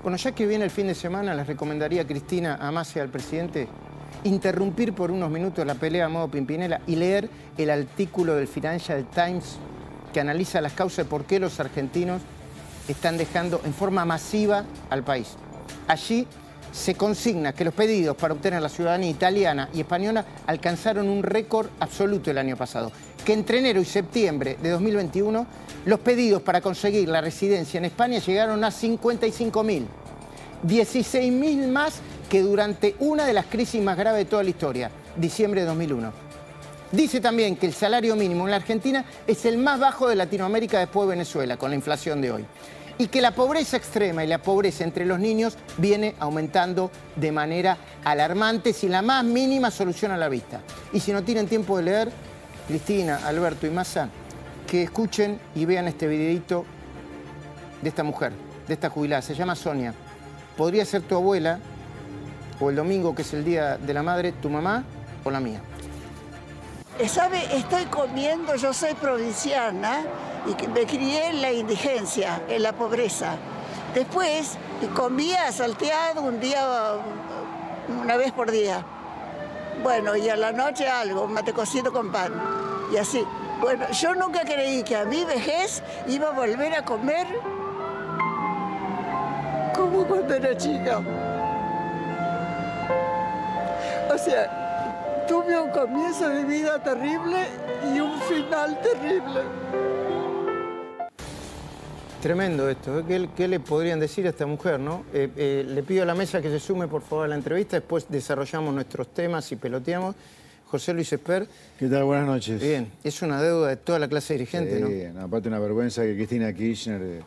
Bueno, ya que viene el fin de semana, les recomendaría a Cristina Amase, al presidente, interrumpir por unos minutos la pelea a modo Pimpinela y leer el artículo del Financial Times que analiza las causas de por qué los argentinos están dejando en forma masiva al país. Allí se consigna que los pedidos para obtener la ciudadanía italiana y española alcanzaron un récord absoluto el año pasado, que entre enero y septiembre de 2021 los pedidos para conseguir la residencia en España llegaron a 55.000, 16.000 más que durante una de las crisis más graves de toda la historia, diciembre de 2001. Dice también que el salario mínimo en la Argentina es el más bajo de Latinoamérica después de Venezuela, con la inflación de hoy. Y que la pobreza extrema y la pobreza entre los niños viene aumentando de manera alarmante sin la más mínima solución a la vista. Y si no tienen tiempo de leer, Cristina, Alberto y Massa, que escuchen y vean este videito de esta mujer, de esta jubilada. Se llama Sonia. Podría ser tu abuela, o el domingo, que es el Día de la Madre, tu mamá o la mía. ¿Sabe? Estoy comiendo, yo soy provinciana y me crié en la indigencia, en la pobreza. Después comía salteado un día, una vez por día. Bueno, y a la noche algo, mate cocido con pan. Y así. Bueno, yo nunca creí que a mi vejez iba a volver a comer como cuando era chica. O sea, tuve un comienzo de vida terrible y un final terrible. Tremendo esto, ¿eh? ¿Qué le podrían decir a esta mujer, no? Le pido a la mesa que se sume, por favor, a la entrevista. Después desarrollamos nuestros temas y peloteamos. José Luis Esper. ¿Qué tal? Buenas noches. Bien, es una deuda de toda la clase dirigente, sí, ¿no? Aparte una vergüenza que Cristina Kirchner,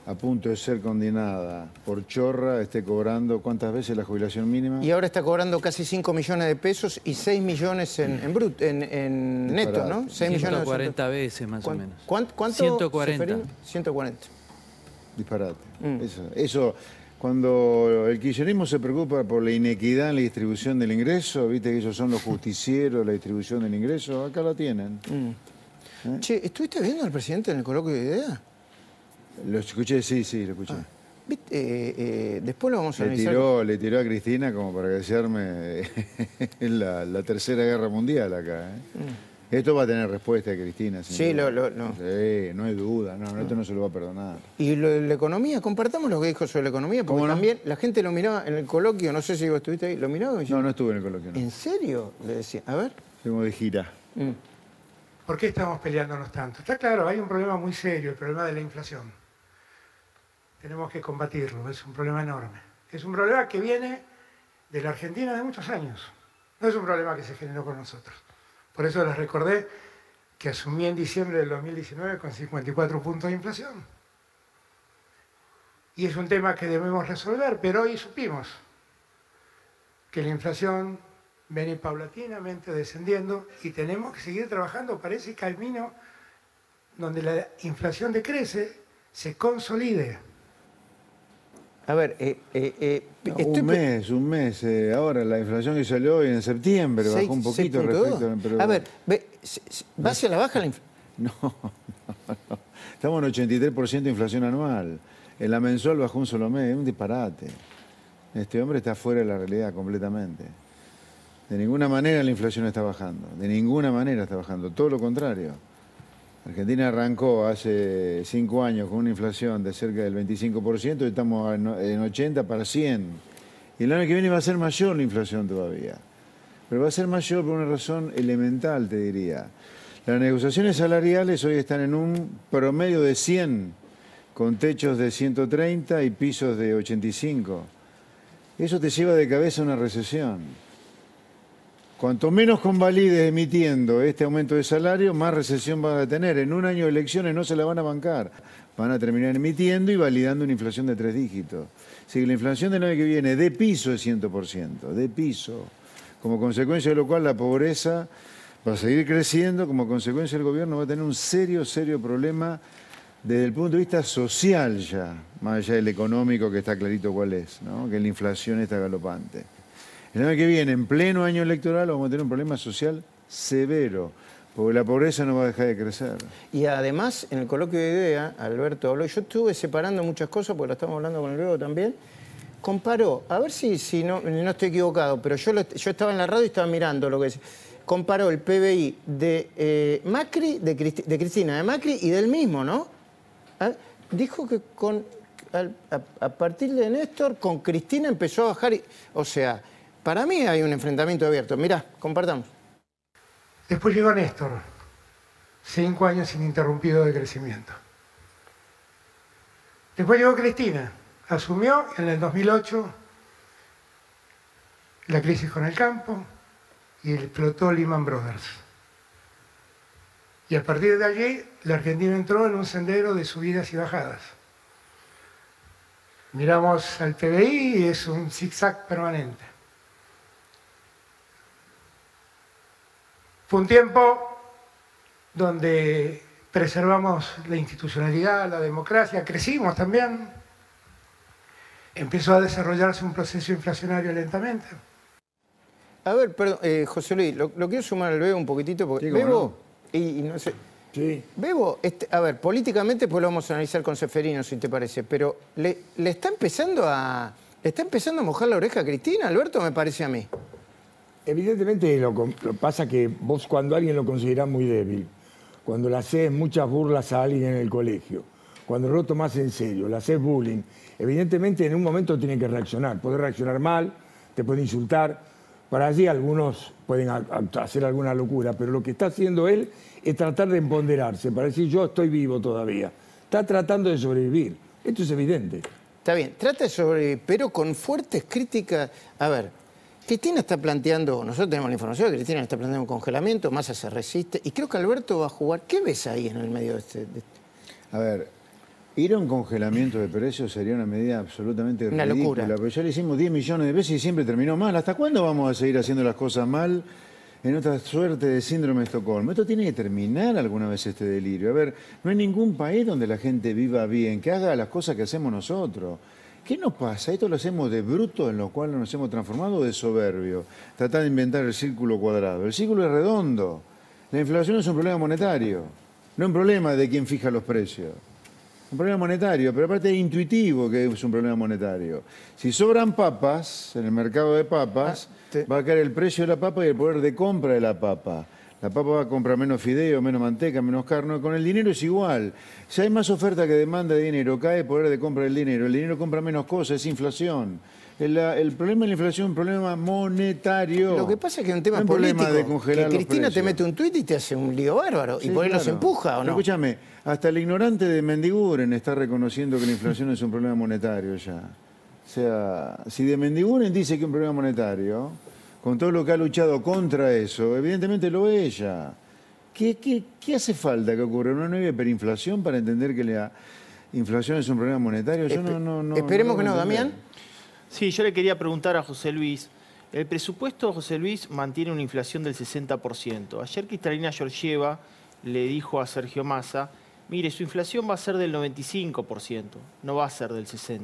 a punto de ser condenada por chorra, esté cobrando ¿cuántas veces la jubilación mínima? Y ahora está cobrando casi 5 millones de pesos y 6 millones en neto, ¿no? 6 millones 140 veces más o menos. ¿Cuánto? 140. Seferino? 140. Disparate. Eso, cuando el kirchnerismo se preocupa por la inequidad en la distribución del ingreso, viste que ellos son los justicieros de la distribución del ingreso, acá lo tienen. Che, ¿estuviste viendo al presidente en el coloquio de ideas? Lo escuché, sí, lo escuché. Después lo vamos a analizar. Le tiró a Cristina como para que se arme la Tercera Guerra Mundial acá. Esto va a tener respuesta de Cristina. Sí, no. Sí, no hay duda. Esto no se lo va a perdonar. Y la economía, compartamos lo que dijo sobre la economía, porque también la gente lo miraba en el coloquio, no sé si vos estuviste ahí, ¿lo miraba? No estuve en el coloquio. No. ¿En serio? Le decía, a ver. Tengo de gira. ¿Por qué estamos peleándonos tanto? Está claro, hay un problema muy serio, el problema de la inflación. Tenemos que combatirlo, es un problema enorme. Es un problema que viene de la Argentina de muchos años. No es un problema que se generó con nosotros. Por eso les recordé que asumí en diciembre del 2019 con 54 puntos de inflación. Y es un tema que debemos resolver, pero hoy supimos que la inflación viene paulatinamente descendiendo y tenemos que seguir trabajando para ese camino donde la inflación decrece, se consolide. A ver, un mes. Ahora la inflación que salió hoy en septiembre bajó un poquito respecto. Pero... A ver, ¿va hacia la baja la inflación? No. Estamos en 83% de inflación anual. En la mensual bajó un solo mes, es un disparate. Este hombre está fuera de la realidad completamente. De ninguna manera la inflación está bajando. De ninguna manera está bajando. Todo lo contrario. Argentina arrancó hace 5 años con una inflación de cerca del 25% y estamos en 80 para 100. Y el año que viene va a ser mayor la inflación todavía. Pero va a ser mayor por una razón elemental, te diría. Las negociaciones salariales hoy están en un promedio de 100, con techos de 130 y pisos de 85. Eso te lleva de cabeza a una recesión. Cuanto menos convalides emitiendo este aumento de salario, más recesión vas a tener. En un año de elecciones no se la van a bancar. Van a terminar emitiendo y validando una inflación de 3 dígitos. Así que la inflación del año que viene de piso es 100%, de piso. Como consecuencia de lo cual la pobreza va a seguir creciendo, como consecuencia el gobierno va a tener un serio problema desde el punto de vista social ya, más allá del económico que está clarito cuál es, ¿no? Que la inflación está galopante. El año que viene, en pleno año electoral, vamos a tener un problema social severo, porque la pobreza no va a dejar de crecer. Y además, en el coloquio de idea, Alberto habló, yo estuve separando muchas cosas, porque lo estamos hablando con el Bebo también, comparó, a ver si no estoy equivocado, pero yo estaba en la radio y estaba mirando lo que decía. Comparó el PBI de Macri, de Cristina, de Macri y del mismo, ¿no? Dijo que a partir de Néstor, con Cristina empezó a bajar. O sea, para mí hay un enfrentamiento abierto. Mirá, compartamos. Después llegó Néstor, 5 años ininterrumpidos de crecimiento. Después llegó Cristina, asumió en el 2008 la crisis con el campo y explotó Lehman Brothers. Y a partir de allí, la Argentina entró en un sendero de subidas y bajadas. Miramos al PBI y es un zigzag permanente. Fue un tiempo donde preservamos la institucionalidad, la democracia, crecimos también. Empezó a desarrollarse un proceso inflacionario lentamente. A ver, perdón, José Luis, lo quiero sumar al Bebo un poquitito, porque Bebo, y no sé, sí. Bebo, a ver, políticamente pues lo vamos a analizar con Ceferino, si te parece, pero ¿le está empezando a mojar la oreja a Cristina, Alberto, me parece a mí? Evidentemente lo pasa que vos cuando alguien lo considerás muy débil, cuando le haces muchas burlas a alguien en el colegio, cuando lo tomás en serio, le haces bullying, evidentemente en un momento tiene que reaccionar. Podés reaccionar mal, te puede insultar. Para allí algunos pueden hacer alguna locura, pero lo que está haciendo él es tratar de empoderarse, para decir yo estoy vivo todavía. Está tratando de sobrevivir. Esto es evidente. Está bien, trata de sobrevivir, pero con fuertes críticas. A ver, Cristina está planteando, nosotros tenemos la información que Cristina está planteando un congelamiento, Massa se resiste, y creo que Alberto va a jugar. ¿Qué ves ahí en el medio de este? A ver, ir a un congelamiento de precios sería una medida absolutamente una ridícula. Locura. Pero ya le hicimos 10 millones de veces y siempre terminó mal. ¿Hasta cuándo vamos a seguir haciendo las cosas mal en otra suerte de síndrome de Estocolmo? Esto tiene que terminar alguna vez este delirio. A ver, no hay ningún país donde la gente viva bien, que haga las cosas que hacemos nosotros. ¿Qué nos pasa? Esto lo hacemos de bruto, en lo cual nos hemos transformado, de soberbio. Tratar de inventar el círculo cuadrado. El círculo es redondo. La inflación es un problema monetario, no un problema de quién fija los precios. Un problema monetario, pero aparte es intuitivo que es un problema monetario. Si sobran papas en el mercado de papas, va a caer el precio de la papa y el poder de compra de la papa. La papa va a comprar menos fideo, menos manteca, menos carne. Con el dinero es igual. Si hay más oferta que demanda de dinero, cae el poder de compra del dinero. El dinero compra menos cosas, es inflación. El problema de la inflación es un problema monetario. Lo que pasa es que es un tema político, de congelar que Cristina te mete un tuit y te hace un lío bárbaro. Sí, y por ahí nos empuja, ¿o no? Escúchame, hasta el ignorante de Mendiguren está reconociendo que la inflación es un problema monetario ya. O sea, si de Mendiguren dice que es un problema monetario, con todo lo que ha luchado contra eso, evidentemente lo es ella. ¿Qué hace falta que ocurra una hiperinflación para entender que la inflación es un problema monetario? Yo no esperemos que no, Damián. Sí, yo le quería preguntar a José Luis. El presupuesto, José Luis, mantiene una inflación del 60%. Ayer Cristalina Georgieva le dijo a Sergio Massa, mire, su inflación va a ser del 95%, no va a ser del 60%.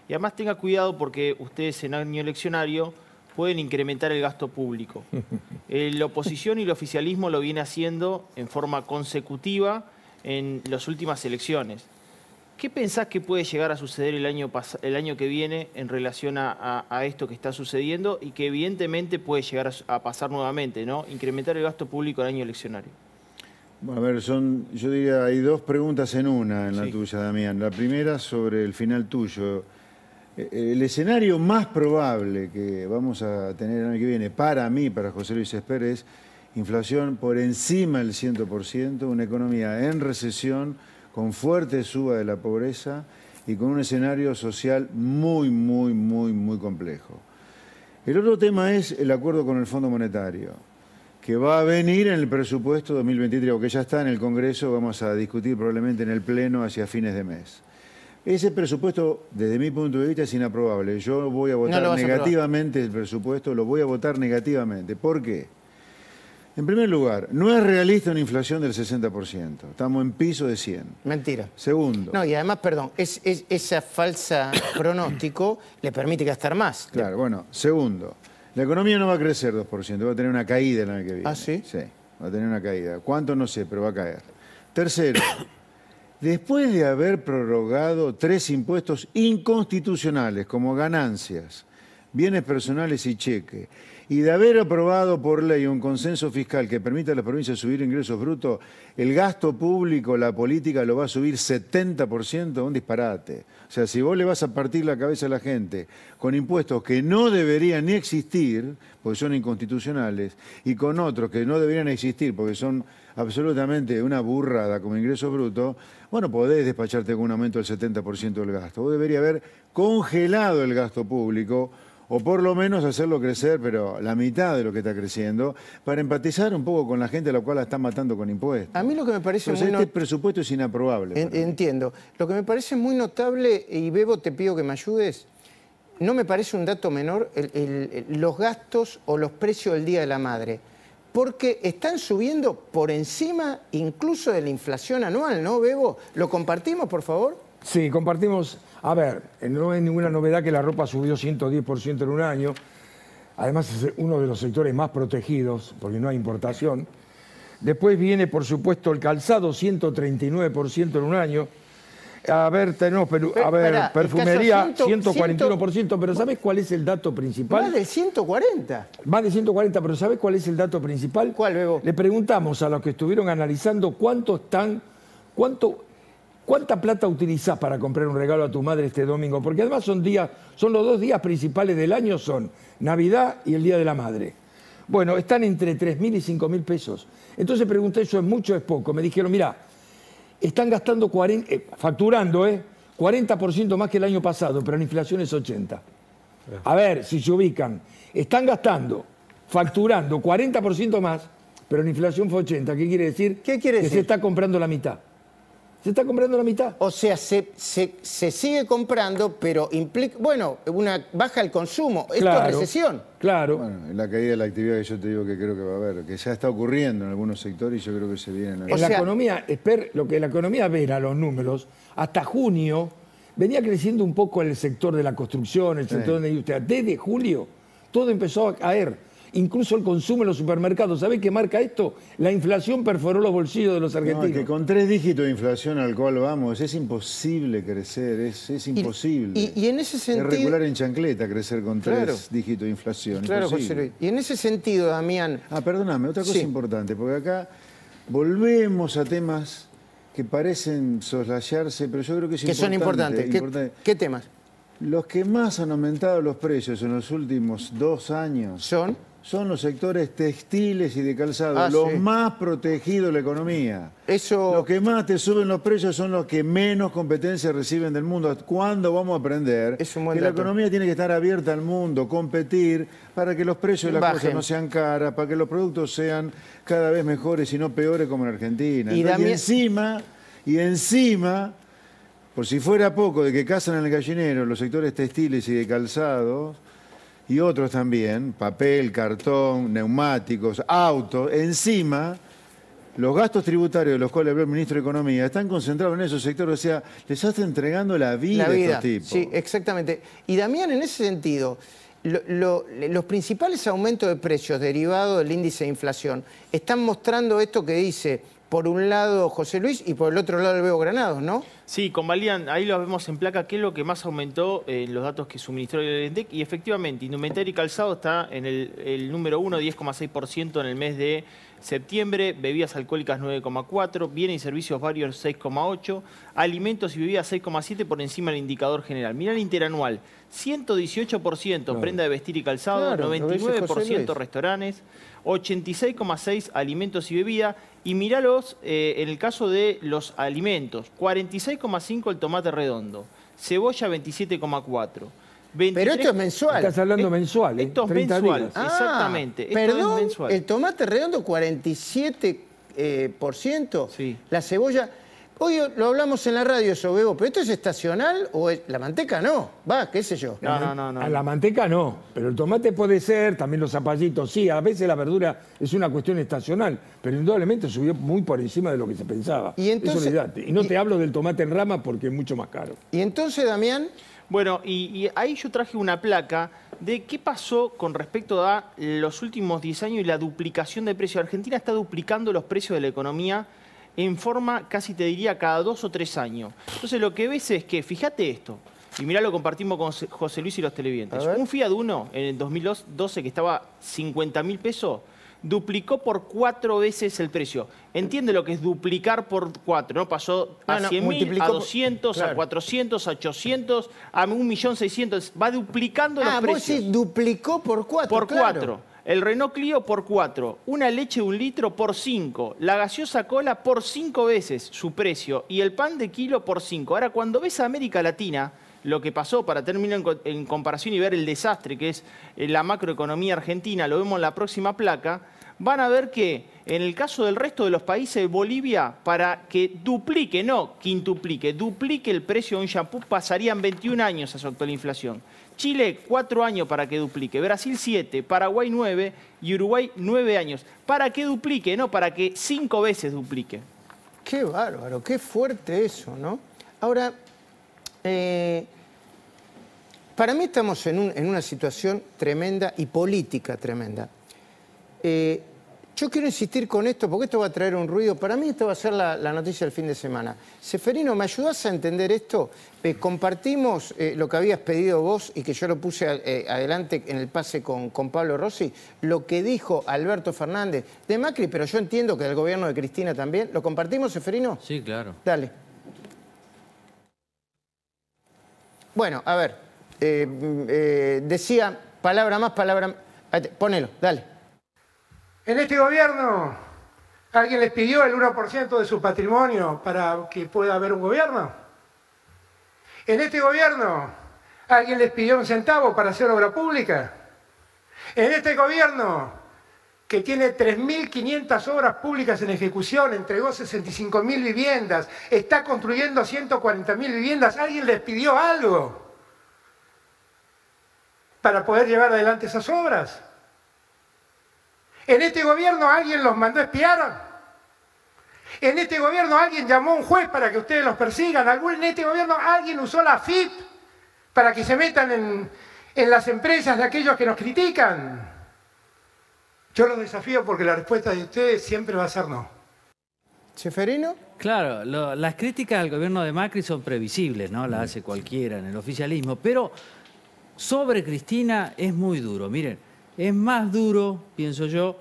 Y además tenga cuidado porque ustedes en año eleccionario pueden incrementar el gasto público. La oposición y el oficialismo lo viene haciendo en forma consecutiva en las últimas elecciones. ¿Qué pensás que puede llegar a suceder el año que viene en relación a esto que está sucediendo y que evidentemente puede llegar a pasar nuevamente, ¿no? Incrementar el gasto público en el año eleccionario. Bueno, a ver, yo diría, hay dos preguntas en una en la tuya, Damián. La primera sobre el final tuyo. El escenario más probable que vamos a tener el año que viene, para mí, para José Luis Esper, es inflación por encima del 100%, una economía en recesión, con fuerte suba de la pobreza y con un escenario social muy complejo. El otro tema es el acuerdo con el Fondo Monetario, que va a venir en el presupuesto 2023, o que ya está en el Congreso, vamos a discutir probablemente en el Pleno hacia fines de mes. Ese presupuesto, desde mi punto de vista, es inaprobable. Yo voy a votar negativamente el presupuesto, lo voy a votar negativamente. ¿Por qué? En primer lugar, no es realista una inflación del 60%. Estamos en piso de 100. Mentira. Segundo. No, y además, perdón, esa falsa pronóstico le permite gastar más. Claro, bueno. Segundo, la economía no va a crecer 2%, va a tener una caída el año que viene. ¿Ah, sí? Sí, va a tener una caída. ¿Cuánto? No sé, pero va a caer. Tercero, después de haber prorrogado 3 impuestos inconstitucionales como ganancias, bienes personales y cheque, y de haber aprobado por ley un consenso fiscal que permita a las provincias subir ingresos brutos, el gasto público, la política lo va a subir 70%, un disparate. O sea, si vos le vas a partir la cabeza a la gente con impuestos que no deberían ni existir, porque son inconstitucionales, y con otros que no deberían existir porque son absolutamente una burrada como ingreso bruto, bueno, podés despacharte con un aumento del 70% del gasto. Vos deberías haber congelado el gasto público o por lo menos hacerlo crecer, pero la mitad de lo que está creciendo, para empatizar un poco con la gente a la cual la están matando con impuestos. A mí lo que me parece Entonces, este presupuesto es inaprobable. Entiendo. Lo que me parece muy notable, y Bebo, te pido que me ayudes, no me parece un dato menor los gastos o los precios del Día de la Madre, porque están subiendo por encima incluso de la inflación anual, ¿no, Bebo? ¿Lo compartimos, por favor? Sí, compartimos. A ver, no es ninguna novedad que la ropa subió 110% en un año. Además, es uno de los sectores más protegidos, porque no hay importación. Después viene, por supuesto, el calzado, 139% en un año. A ver, tenemos perfumería, 141%. Pero ¿sabes cuál es el dato principal? Más de 140. Más de 140, pero ¿sabes cuál es el dato principal? ¿Cuál, Bebo? Le preguntamos a los que estuvieron analizando ¿cuánta plata utilizás para comprar un regalo a tu madre este domingo? Porque además son los 2 días principales del año, son Navidad y el Día de la Madre. Bueno, están entre 3.000 y 5.000 pesos. Entonces pregunté, ¿eso es mucho o es poco? Me dijeron, mirá, están gastando, facturando, 40% más que el año pasado, pero la inflación es 80%. A ver si se ubican. Están gastando, facturando 40% más, pero la inflación fue 80%. ¿Qué quiere decir? ¿Qué quiere decir? Que se está comprando la mitad. Se está comprando la mitad. O sea, se sigue comprando, pero implica, bueno, baja el consumo. Esto es recesión. Claro. Bueno, la caída de la actividad que yo te digo que creo que va a haber, que ya está ocurriendo en algunos sectores y yo creo que se viene. La economía, lo que la economía ve a los números, hasta junio venía creciendo un poco el sector de la construcción, el sector de la industria. Desde julio todo empezó a caer. Incluso el consumo en los supermercados. ¿Sabés qué marca esto? La inflación perforó los bolsillos de los argentinos. No, que con 3 dígitos de inflación al cual vamos, es imposible crecer, es imposible. Y en ese sentido... Es regular en chancleta crecer con 3 dígitos de inflación. Claro, José Luis. Y en ese sentido, Damián... Perdóname, otra cosa importante, porque acá volvemos a temas que parecen soslayarse, pero yo creo que es importante. Que son importantes. ¿Qué temas? Los que más han aumentado los precios en los últimos 2 años... Son los sectores textiles y de calzado, los más protegidos de la economía. Los que más te suben los precios son los que menos competencia reciben del mundo. ¿Cuándo vamos a aprender que la economía tiene que estar abierta al mundo, competir, para que los precios de las cosas no sean caras, para que los productos sean cada vez mejores y no peores como en Argentina? Y encima, por si fuera poco de que cazan en el gallinero los sectores textiles y de calzados, y otros también, papel, cartón, neumáticos, autos, encima, los gastos tributarios de los cuales habló el ministro de Economía están concentrados en esos sectores, o sea, les está entregando la vida a estos tipos. Sí, exactamente. Y Damián, en ese sentido, los principales aumentos de precios derivados del índice de inflación están mostrando esto que dice, por un lado José Luis y por el otro lado el Bebo Granados, ¿no? Sí, convalidan, ahí lo vemos en placa, qué es lo que más aumentó en los datos que suministró el INDEC, y efectivamente, indumentaria y calzado está en el número 1, 10,6% en el mes de septiembre, bebidas alcohólicas 9,4%, bienes y servicios varios 6,8%, alimentos y bebidas 6,7% por encima del indicador general. Mirá el interanual, 118% prenda de vestir y calzado, 99% restaurantes, 86,6% alimentos y bebidas, y míralos en el caso de los alimentos, 46,5% el tomate redondo, cebolla 27,4%. Pero esto es mensual. Estás hablando mensual. Esto es mensual, exactamente. Perdón, es mensual. El tomate redondo 47%. Sí. La cebolla... Hoy lo hablamos en la radio eso, Bebo, pero ¿esto es estacional o es... La manteca no? Va, qué sé yo. No. La manteca no, pero el tomate puede ser, también los zapallitos, sí, a veces la verdura es una cuestión estacional, pero indudablemente subió muy por encima de lo que se pensaba. Y entonces, y no te hablo del tomate en rama porque es mucho más caro. Y entonces, Damián... Bueno, y ahí yo traje una placa de qué pasó con respecto a los últimos 10 años y la duplicación de precios. Argentina está duplicando los precios de la economía en forma, casi te diría, cada 2 o 3 años. Entonces lo que ves es que, fíjate esto, y mirá, lo compartimos con José Luis y los televidentes. Un Fiat Uno en el 2012 que estaba 50.000 pesos, duplicó por 4 veces el precio. Entiende lo que es duplicar por 4, ¿no? Pasó a 100.000, a 200, a 400, a 800, a 1.600.000. Va duplicando los precios. Vos decís, duplicó por 4. Por 4. El Renault Clio por 4. Una leche de 1 litro por 5. La gaseosa cola por 5 veces su precio. Y el pan de kilo por 5. Ahora, cuando ves a América Latina, lo que pasó, para terminar en comparación y ver el desastre que es la macroeconomía argentina, lo vemos en la próxima placa, van a ver que en el caso del resto de los países, Bolivia, para que duplique, no quintuplique, duplique el precio de un shampoo, pasarían 21 años a su actual inflación. Chile, 4 años para que duplique. Brasil, 7. Paraguay, 9. Y Uruguay, 9 años. Para que duplique, no para que 5 veces duplique. Qué bárbaro, qué fuerte eso, ¿no? Ahora, para mí estamos en una situación tremenda y política tremenda. Yo quiero insistir con esto porque esto va a traer un ruido. Para mí esto va a ser la noticia del fin de semana. Seferino, ¿me ayudás a entender esto? Compartimos lo que habías pedido vos y que yo lo puse adelante en el pase con Pablo Rossi, lo que dijo Alberto Fernández de Macri, pero yo entiendo que del gobierno de Cristina también. ¿Lo compartimos, Seferino? Sí, claro. Dale. Bueno, a ver, decía palabra más, palabra... Ponelo, dale. En este gobierno, ¿alguien les pidió el 1% de su patrimonio para que pueda haber un gobierno? En este gobierno, ¿alguien les pidió un centavo para hacer obra pública? En este gobierno, que tiene 3.500 obras públicas en ejecución, entregó 65.000 viviendas, está construyendo 140.000 viviendas, ¿alguien les pidió algo para poder llevar adelante esas obras? En este gobierno alguien los mandó a espiar. En este gobierno alguien llamó a un juez para que ustedes los persigan. En este gobierno alguien usó la AFIP para que se metan en las empresas de aquellos que nos critican. Yo los desafío porque la respuesta de ustedes siempre va a ser no. ¿Seferino? Claro, las críticas al gobierno de Macri son previsibles, ¿no? Las hace cualquiera en el oficialismo. Pero sobre Cristina es muy duro. Miren. Es más duro, pienso yo,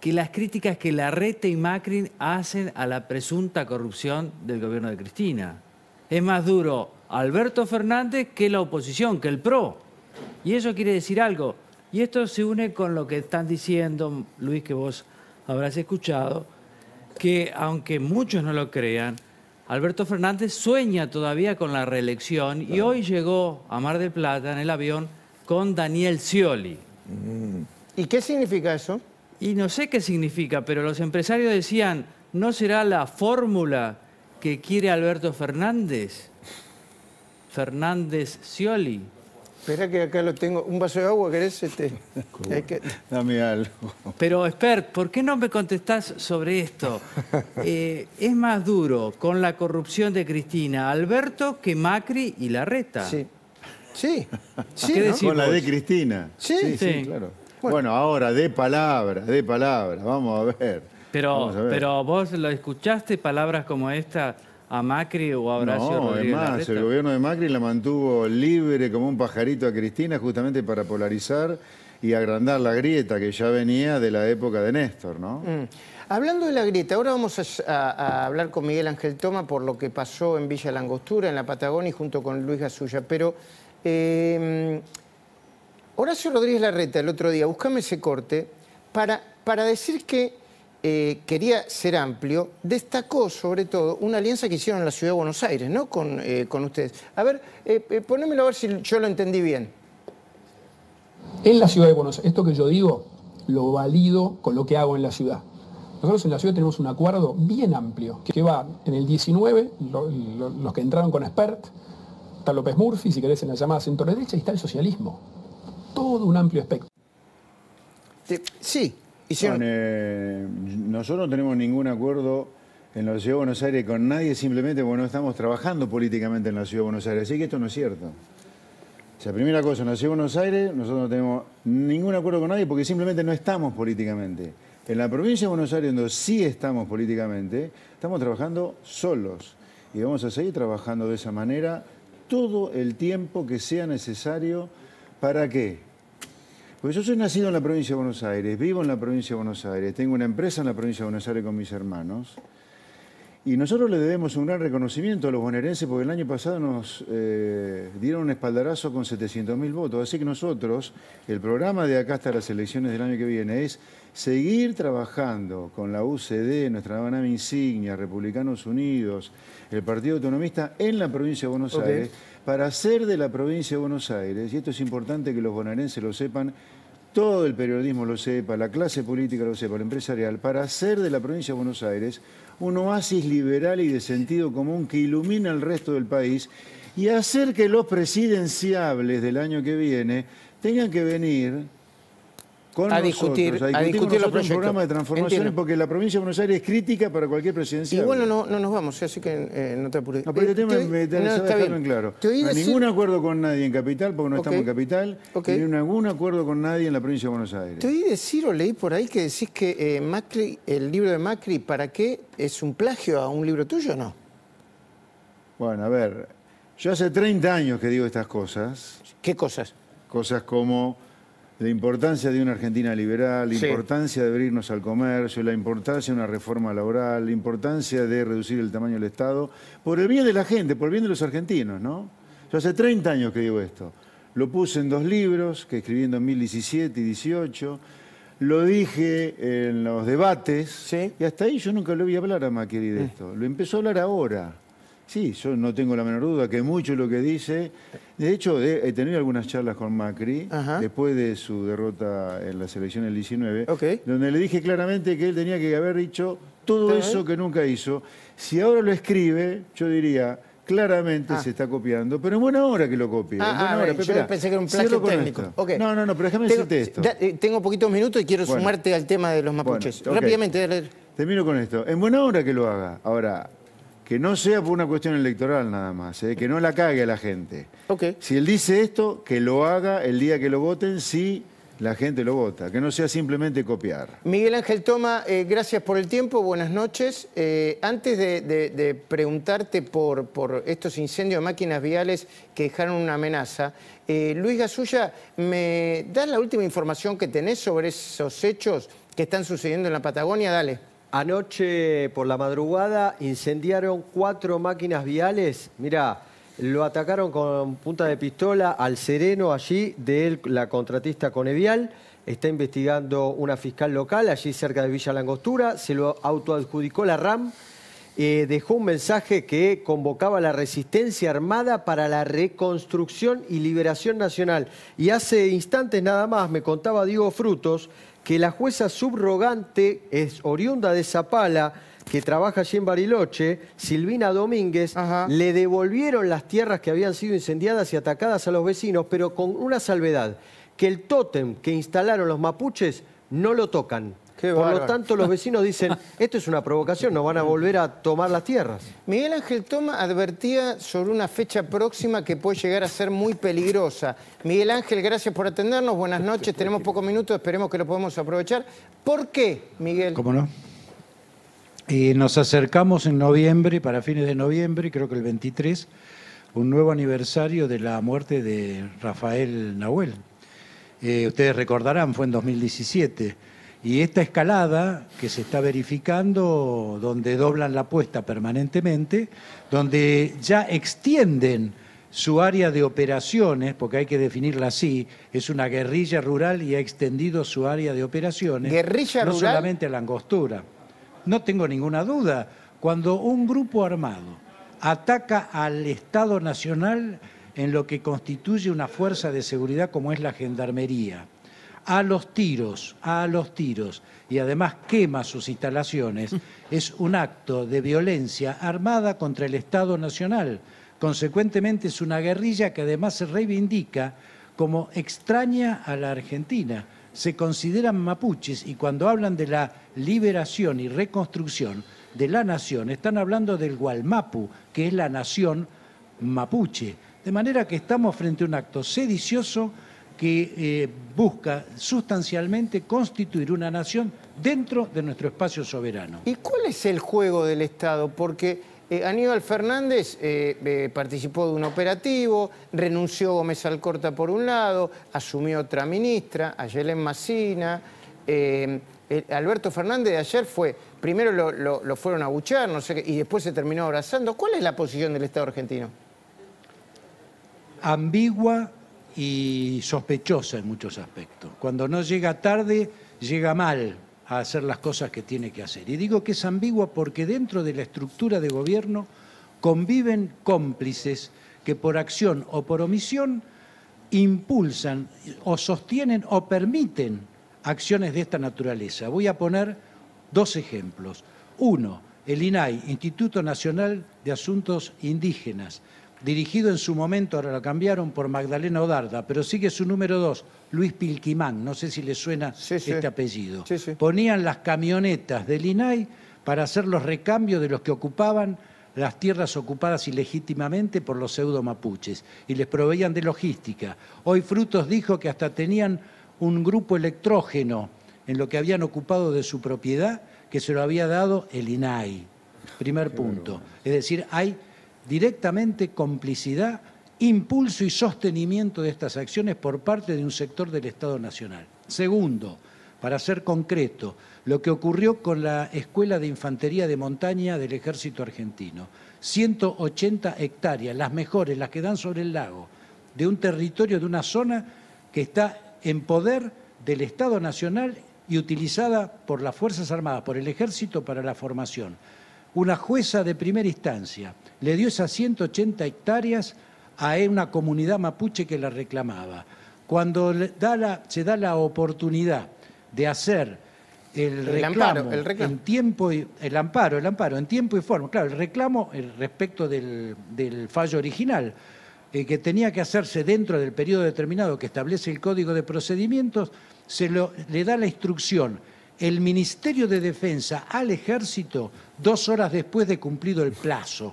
que las críticas que Larreta y Macri hacen a la presunta corrupción del gobierno de Cristina. Es más duro Alberto Fernández que la oposición, que el PRO. Y eso quiere decir algo. Y esto se une con lo que están diciendo, Luis, que vos habrás escuchado, que aunque muchos no lo crean, Alberto Fernández sueña todavía con la reelección y hoy llegó a Mar del Plata en el avión con Daniel Scioli. ¿Y qué significa eso? Y no sé qué significa, pero los empresarios decían, ¿no será la fórmula que quiere Alberto Fernández? Fernández Scioli. Espera que acá lo tengo. ¿Un vaso de agua querés? Dame algo. Pero, Expert, ¿por qué no me contestás sobre esto? Es más duro con la corrupción de Cristina Alberto que Macri y Larreta. Sí. Sí, sí, ¿Qué ¿no? decís Con la vos? de Cristina. Sí. Claro. Bueno, ahora, de palabra, vamos a ver. Pero vos lo escuchaste palabras como esta a Macri o a Horacio No, es Rodríguez más, Larreta. el gobierno de Macri la mantuvo libre como un pajarito a Cristina justamente para polarizar y agrandar la grieta que ya venía de la época de Néstor, ¿no? Hablando de la grieta, ahora vamos a hablar con Miguel Ángel Toma por lo que pasó en Villa Langostura, en la Patagonia, y junto con Luis Gasulla. Pero Horacio Rodríguez Larreta el otro día, buscame ese corte, para decir que quería ser amplio, destacó sobre todo una alianza que hicieron en la Ciudad de Buenos Aires, ¿no? Con ustedes. A ver, ponémelo a ver si yo lo entendí bien. En la Ciudad de Buenos Aires, esto que yo digo, lo valido con lo que hago en la ciudad. Nosotros en la ciudad tenemos un acuerdo bien amplio, que va en el 19, los que entraron con Expert, está López Murphy, si querés, en la llamada centro-derecha, y está el socialismo. Todo un amplio espectro. Sí. Nosotros no tenemos ningún acuerdo en la Ciudad de Buenos Aires con nadie, simplemente porque no estamos trabajando políticamente en la Ciudad de Buenos Aires. Así que esto no es cierto. O sea, primera cosa, en la Ciudad de Buenos Aires nosotros no tenemos ningún acuerdo con nadie porque simplemente no estamos políticamente. En la provincia de Buenos Aires, donde sí estamos políticamente, estamos trabajando solos. Y vamos a seguir trabajando de esa manera todo el tiempo que sea necesario. ¿Para qué? Porque yo soy nacido en la provincia de Buenos Aires, vivo en la provincia de Buenos Aires, tengo una empresa en la provincia de Buenos Aires con mis hermanos. Y nosotros le debemos un gran reconocimiento a los bonaerenses porque el año pasado nos dieron un espaldarazo con 700.000 votos. Así que nosotros, el programa de acá hasta las elecciones del año que viene es seguir trabajando con la UCD, nuestra nave insignia, Republicanos Unidos, el Partido Autonomista en la provincia de Buenos Aires, para hacer de la provincia de Buenos Aires, y esto es importante que los bonaerenses lo sepan, todo el periodismo lo sepa, la clase política lo sepa, el empresarial, para hacer de la provincia de Buenos Aires un oasis liberal y de sentido común que ilumina el resto del país y hacer que los presidenciables del año que viene tengan que venir con a discutir con los proyectos. Un programa de transformaciones, porque la provincia de Buenos Aires es crítica para cualquier presidencial. Y bueno, no nos vamos, así que no te apures. No, pero me dejarlo en claro. No hay ningún acuerdo con nadie en Capital, porque no estamos en Capital, ni ningún acuerdo con nadie en la provincia de Buenos Aires. Te oí decir o leí por ahí que decís que Macri, el libro de Macri, ¿para qué? ¿Es un plagio a un libro tuyo o no? Bueno, a ver, yo hace 30 años que digo estas cosas. ¿Qué cosas? Cosas como la importancia de una Argentina liberal, la importancia de abrirnos al comercio, la importancia de una reforma laboral, la importancia de reducir el tamaño del Estado, por el bien de la gente, por el bien de los argentinos, ¿no? Yo hace 30 años que digo esto. Lo puse en 2 libros que escribí en 2017 y 2018. Lo dije en los debates. Y hasta ahí yo nunca le oí hablar a Macri de esto. Lo empezó a hablar ahora. Sí, yo no tengo la menor duda que mucho lo que dice... De hecho, he tenido algunas charlas con Macri, después de su derrota en las elecciones del 19, donde le dije claramente que él tenía que haber dicho todo eso que nunca hizo. Si ahora lo escribe, yo diría, claramente se está copiando, pero en buena hora que lo copie. Yo pensé que era un plagio técnico. No, pero déjame decirte esto. Tengo poquitos minutos y quiero sumarte al tema de los mapuches. Rápidamente, dale. Termino con esto. En buena hora que lo haga. Ahora... que no sea por una cuestión electoral nada más, que no la cague a la gente. Si él dice esto, que lo haga el día que lo voten, si la gente lo vota, que no sea simplemente copiar. Miguel Ángel Toma, gracias por el tiempo, buenas noches. Antes de preguntarte por estos incendios de máquinas viales que dejaron una amenaza, Luis Gasulla, ¿me das la última información que tenés sobre esos hechos que están sucediendo en la Patagonia? Dale. Anoche por la madrugada incendiaron 4 máquinas viales. Mirá, lo atacaron con punta de pistola al sereno allí de la contratista Conevial. Está investigando una fiscal local allí cerca de Villa Langostura. Se lo autoadjudicó la RAM. Dejó un mensaje que convocaba a la resistencia armada para la reconstrucción y liberación nacional. Y hace instantes nada más me contaba Diego Frutos que la jueza subrogante es oriunda de Zapala, que trabaja allí en Bariloche, Silvina Domínguez, le devolvieron las tierras que habían sido incendiadas y atacadas a los vecinos, pero con una salvedad, que el tótem que instalaron los mapuches no lo tocan. Por lo tanto, los vecinos dicen, esto es una provocación, nos van a volver a tomar las tierras. Miguel Ángel Toma advertía sobre una fecha próxima que puede llegar a ser muy peligrosa. Miguel Ángel, gracias por atendernos, buenas noches, tenemos pocos minutos, esperemos que lo podamos aprovechar. ¿Por qué, Miguel? ¿Cómo no? Nos acercamos en noviembre, para fines de noviembre, creo que el 23, un nuevo aniversario de la muerte de Rafael Nahuel. Ustedes recordarán, fue en 2017. Y esta escalada que se está verificando, donde doblan la apuesta permanentemente, donde ya extienden su área de operaciones, porque hay que definirla así, es una guerrilla rural y ha extendido su área de operaciones. ¿Guerrilla no rural? Solamente a la Angostura. No tengo ninguna duda. Cuando un grupo armado ataca al Estado Nacional en lo que constituye una fuerza de seguridad como es la Gendarmería, a los tiros, y además quema sus instalaciones, es un acto de violencia armada contra el Estado Nacional. Consecuentemente es una guerrilla que además se reivindica como extraña a la Argentina. Se consideran mapuches y cuando hablan de la liberación y reconstrucción de la nación, están hablando del Gualmapu, que es la nación mapuche. De manera que estamos frente a un acto sedicioso que busca sustancialmente constituir una nación dentro de nuestro espacio soberano. ¿Y cuál es el juego del Estado? Porque Aníbal Fernández participó de un operativo, renunció Gómez Alcorta por un lado, asumió otra ministra, Ayelén Massina. Alberto Fernández de ayer fue, primero lo fueron a abuchear, no sé qué, y después se terminó abrazando. ¿Cuál es la posición del Estado argentino? Ambigua y sospechosa en muchos aspectos. Cuando no llega tarde, llega mal a hacer las cosas que tiene que hacer. Y digo que es ambigua porque dentro de la estructura de gobierno conviven cómplices que por acción o por omisión impulsan o sostienen o permiten acciones de esta naturaleza. Voy a poner dos ejemplos. Uno, el INAI, Instituto Nacional de Asuntos Indígenas, dirigido en su momento, ahora lo cambiaron, por Magdalena Odarda, pero sigue su número 2, Luis Pilquimán, no sé si le suena este apellido. Sí. Ponían las camionetas del INAI para hacer los recambios de los que ocupaban las tierras ocupadas ilegítimamente por los pseudo mapuches y les proveían de logística. Hoy Frutos dijo que hasta tenían un grupo electrógeno en lo que habían ocupado de su propiedad que se lo había dado el INAI. Primer punto. Es decir, hay directamente complicidad, impulso y sostenimiento de estas acciones por parte de un sector del Estado Nacional. Segundo, para ser concreto, lo que ocurrió con la Escuela de Infantería de Montaña del Ejército Argentino. 180 hectáreas, las mejores, las que dan sobre el lago, de un territorio, de una zona que está en poder del Estado Nacional y utilizada por las Fuerzas Armadas, por el Ejército para la formación. Una jueza de primera instancia le dio esas 180 hectáreas a una comunidad mapuche que la reclamaba. Cuando se da la oportunidad de hacer el reclamo en tiempo y el amparo en tiempo y forma, claro, el reclamo respecto del fallo original, que tenía que hacerse dentro del periodo determinado que establece el Código de Procedimientos, le da la instrucción el Ministerio de Defensa al Ejército 2 horas después de cumplido el plazo.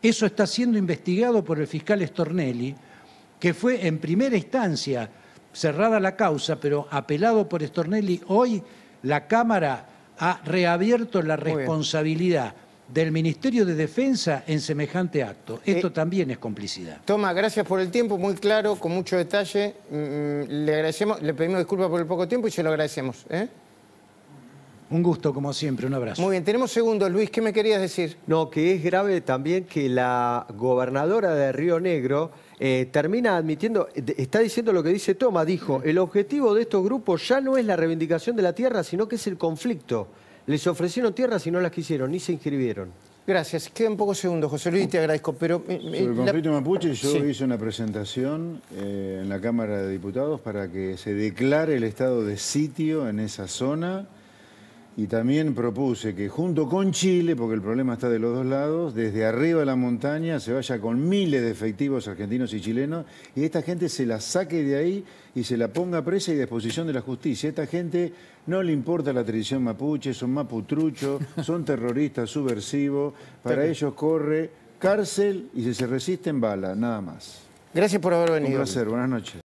Eso está siendo investigado por el fiscal Stornelli, que fue en primera instancia cerrada la causa, pero apelado por Stornelli. Hoy la Cámara ha reabierto la responsabilidad del Ministerio de Defensa en semejante acto. Esto también es complicidad. Toma, gracias por el tiempo, muy claro, con mucho detalle. Le agradecemos, le pedimos disculpas por el poco tiempo y se lo agradecemos. Un gusto, como siempre, un abrazo. Muy bien, tenemos segundos. Luis, ¿qué me querías decir? No, que es grave también que la gobernadora de Río Negro termina admitiendo, está diciendo lo que dice Toma, dijo, el objetivo de estos grupos ya no es la reivindicación de la tierra, sino que es el conflicto. Les ofrecieron tierras y no las quisieron, ni se inscribieron. Gracias. Quedan pocos segundos, José Luis, te agradezco. Pero, sobre el conflicto mapuche, yo hice una presentación en la Cámara de Diputados para que se declare el estado de sitio en esa zona. Y también propuse que junto con Chile, porque el problema está de los dos lados, desde arriba de la montaña se vaya con miles de efectivos argentinos y chilenos y esta gente se la saque de ahí y se la ponga presa y a disposición de la justicia. Esta gente no le importa la tradición mapuche, son maputruchos, son terroristas, subversivos. Para ellos corre cárcel y si se resisten, bala, nada más. Gracias por haber venido. Un placer, buenas noches.